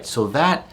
so that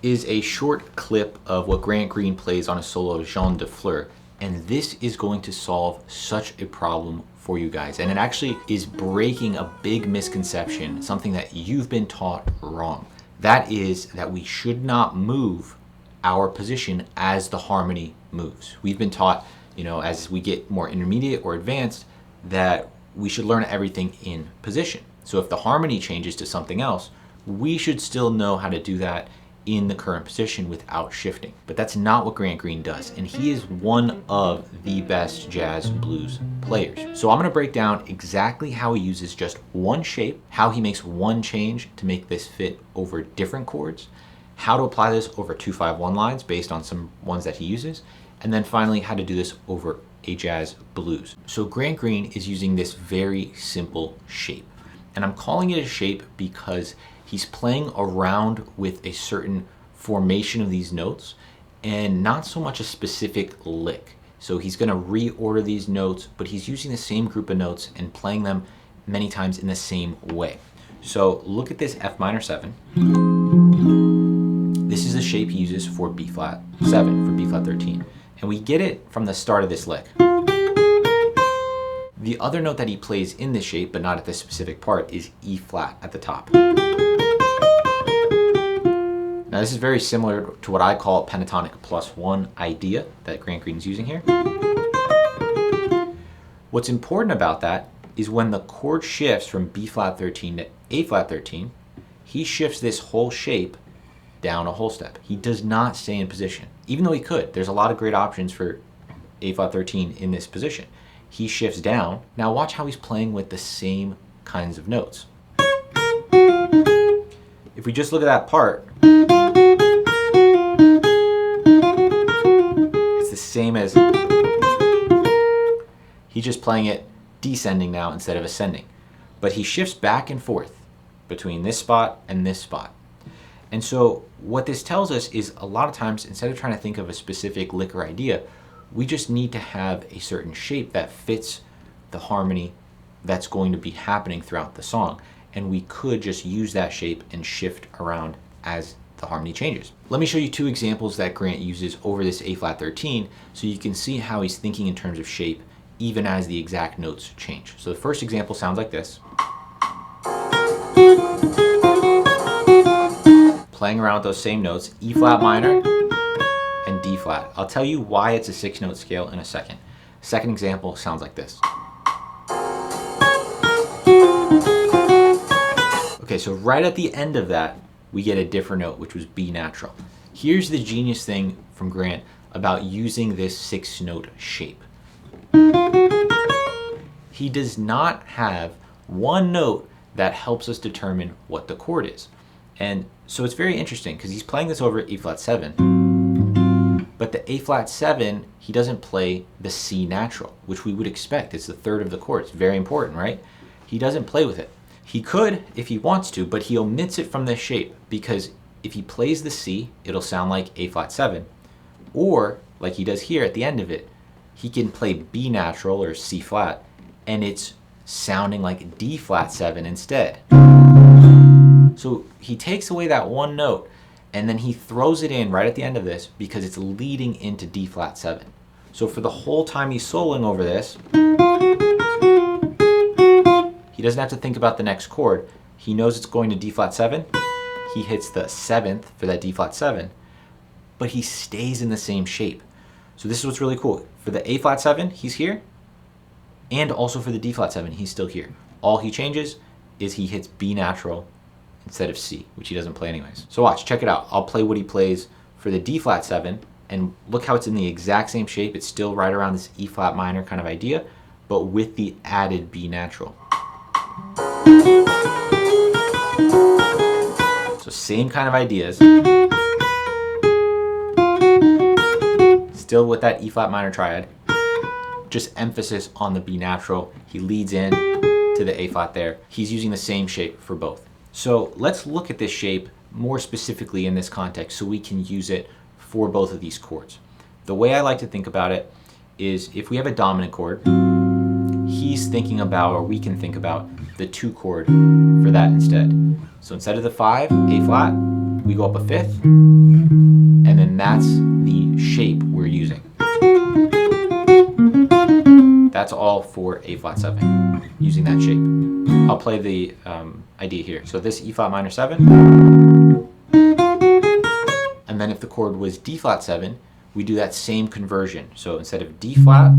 is a short clip of what Grant Green plays on a solo Jean de Fleur. And this is going to solve such a problem for you guys. And it actually is breaking a big misconception, something that you've been taught wrong. That is that we should not move our position as the harmony moves. We've been taught, as we get more intermediate or advanced, that we should learn everything in position. So if the harmony changes to something else, we should still know how to do that in the current position without shifting. But that's not what Grant Green does, and he is one of the best jazz blues players. So I'm going to break down exactly how he uses just one shape, how he makes one change to make this fit over different chords, how to apply this over 2-5-1 lines based on some ones that he uses, and then finally how to do this over a jazz blues. So Grant Green is using this very simple shape, and I'm calling it a shape because he's playing around with a certain formation of these notes and not so much a specific lick. So he's going to reorder these notes, but he's using the same group of notes and playing them many times in the same way. So look at this F minor 7. This is the shape he uses for B flat 7, for B flat 13. And we get it from the start of this lick. The other note that he plays in this shape, but not at this specific part, is E flat at the top. Now this is very similar to what I call pentatonic +1 idea that Grant Green is using here. What's important about that is when the chord shifts from B flat 13 to A flat 13, he shifts this whole shape down a whole step. He does not stay in position, even though he could. There's a lot of great options for A flat 13 in this position. He shifts down. Now watch how he's playing with the same kinds of notes. If we just look at that part, it's the same as he's just playing it descending now instead of ascending. But he shifts back and forth between this spot and this spot. And so what this tells us is a lot of times, instead of trying to think of a specific lick or idea, we just need to have a certain shape that fits the harmony that's going to be happening throughout the song. And we could just use that shape and shift around as the harmony changes. Let me show you two examples that Grant uses over this A flat 13 so you can see how he's thinking in terms of shape even as the exact notes change. So the first example sounds like this. Playing around with those same notes, E flat minor and D flat. I'll tell you why it's a 6-note scale in a second. Second example sounds like this. Okay, so right at the end of that, we get a different note, which was B natural. Here's the genius thing from Grant about using this 6-note shape. He does not have one note that helps us determine what the chord is. And so it's very interesting because he's playing this over E flat 7, but the A flat 7, he doesn't play the C natural, which we would expect. It's the third of the chord. It's very important, right? He doesn't play with it. He could if he wants to, but he omits it from this shape because if he plays the C, it'll sound like A flat 7, or like he does here at the end of it, he can play B natural or C flat, and it's sounding like D flat 7 instead. So he takes away that one note and then he throws it in right at the end of this because it's leading into D flat 7. So for the whole time he's soloing over this, he doesn't have to think about the next chord. He knows it's going to D flat 7. He hits the 7th for that D flat 7, but he stays in the same shape. So this is what's really cool. For the A flat 7, he's here, and also for the D flat 7, he's still here. All he changes is he hits B natural instead of C, which he doesn't play anyways. So watch, check it out. I'll play what he plays for the D flat 7, and look how it's in the exact same shape. It's still right around this E flat minor kind of idea, but with the added B natural. So same kind of ideas. Still with that E flat minor triad. Just emphasis on the B natural. He leads in to the A flat there. He's using the same shape for both. So let's look at this shape more specifically in this context so we can use it for both of these chords. The way I like to think about it is if we have a dominant chord, he's thinking about, or we can think about, the 2 chord for that instead. So instead of the 5, A flat, we go up a fifth, and then that's the shape we're using. That's all for A flat 7, using that shape. I'll play the idea here. So this E flat minor 7, and then if the chord was D flat 7, we do that same conversion. So instead of D flat,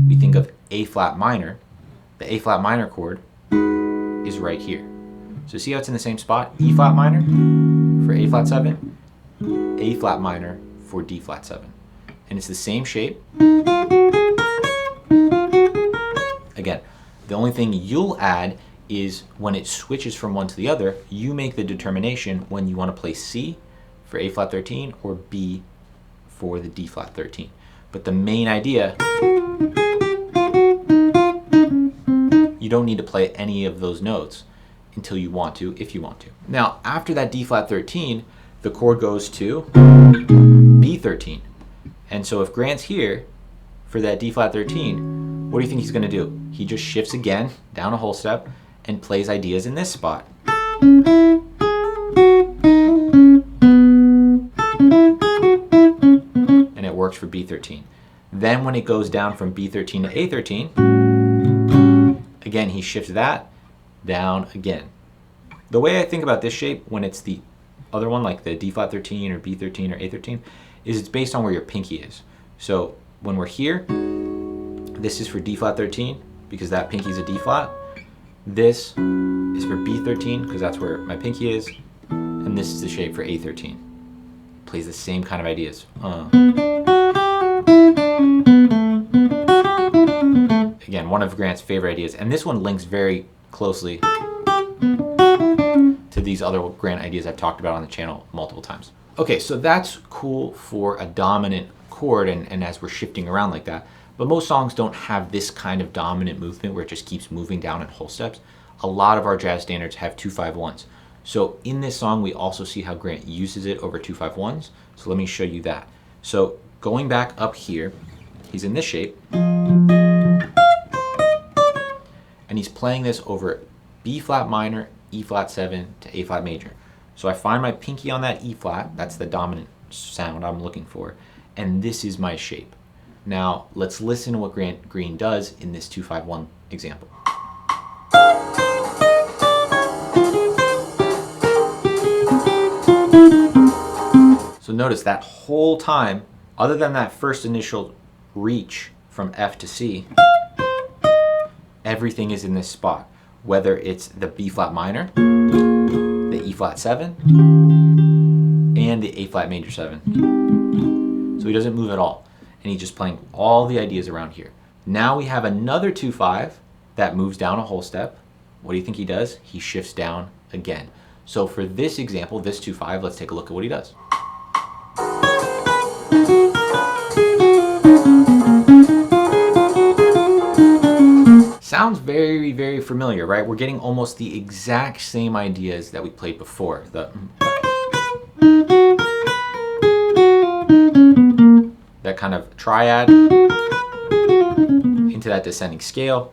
we think of A flat minor. The A flat minor chord is right here. So see how it's in the same spot? E flat minor for A flat 7, A flat minor for D flat 7. And it's the same shape. Again, the only thing you'll add is when it switches from one to the other, you make the determination when you want to play C for A flat 13 or B for the D flat 13. But the main idea, you don't need to play any of those notes until you want to, if you want to. Now, after that D flat 13, the chord goes to B13. And so if Grant's here for that D flat 13, what do you think he's going to do? He just shifts again down a whole step and plays ideas in this spot. And it works for B13. Then when it goes down from B13 to A13, again, he shifts that down again. The way I think about this shape when it's the other one, like the D flat 13 or B13 or A13, is it's based on where your pinky is. So when we're here, this is for D flat 13 because that pinky is a D flat. This is for B13 because that's where my pinky is. And this is the shape for A13. Plays the same kind of ideas. Again, one of Grant's favorite ideas. And this one links very closely to these other Grant ideas I've talked about on the channel multiple times. Okay, so that's cool for a dominant chord and as we're shifting around like that. But most songs don't have this kind of dominant movement where it just keeps moving down in whole steps. A lot of our jazz standards have 2-5-1s. So in this song, we also see how Grant uses it over 2-5-1s. So let me show you that. So going back up here, he's in this shape. And he's playing this over B flat minor, E flat 7 to A flat major. So I find my pinky on that E flat, that's the dominant sound I'm looking for, and this is my shape. Now let's listen to what Grant Green does in this 2-5-1 example. So notice that whole time, other than that first initial reach from F to C, everything is in this spot, whether it's the B flat minor, the E flat 7, and the A flat major 7. So he doesn't move at all, and he's just playing all the ideas around here. Now we have another 2-5 that moves down a whole step. What do you think he does? He shifts down again. So for this example, this 2-5, let's take a look at what he does. Sounds very, very familiar, right? We're getting almost the exact same ideas that we played before. That kind of triad into that descending scale,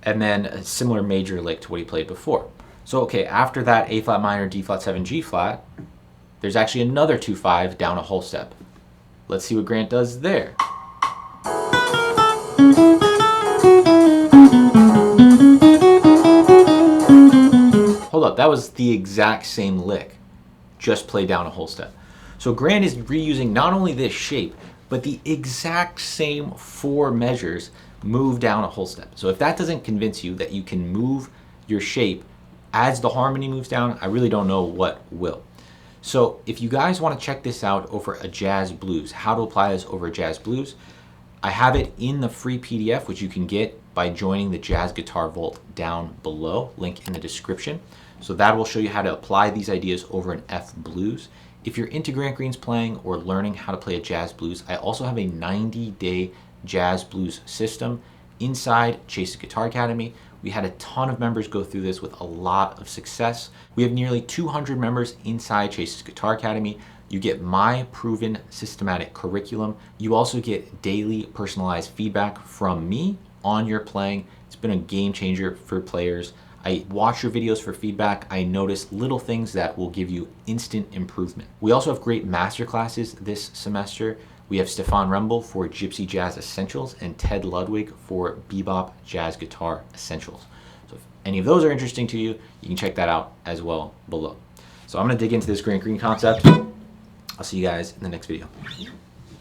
and then a similar major lick to what he played before. So okay, after that A flat minor, D flat 7, G flat, there's actually another 2-5 down a whole step. Let's see what Grant does there. Hold up, that was the exact same lick, just played down a whole step. So Grant is reusing not only this shape, but the exact same 4 measures move down a whole step. So if that doesn't convince you that you can move your shape as the harmony moves down, I really don't know what will. So if you guys want to check this out over a jazz blues, how to apply this over a jazz blues, I have it in the free PDF, which you can get by joining the Jazz Guitar Vault down below, link in the description. So that will show you how to apply these ideas over an F blues. If you're into Grant Green's playing or learning how to play a jazz blues, I also have a 90-day jazz blues system inside Chase's Guitar Academy. We had a ton of members go through this with a lot of success. We have nearly 200 members inside Chase's Guitar Academy. You get my proven systematic curriculum. You also get daily personalized feedback from me on your playing. It's been a game changer for players. I watch your videos for feedback. I notice little things that will give you instant improvement. We also have great master classes this semester. We have Stefan Rembel for Gypsy Jazz Essentials and Ted Ludwig for Bebop Jazz Guitar Essentials. So if any of those are interesting to you, you can check that out as well below. So I'm gonna dig into this Grant Green concept. I'll see you guys in the next video.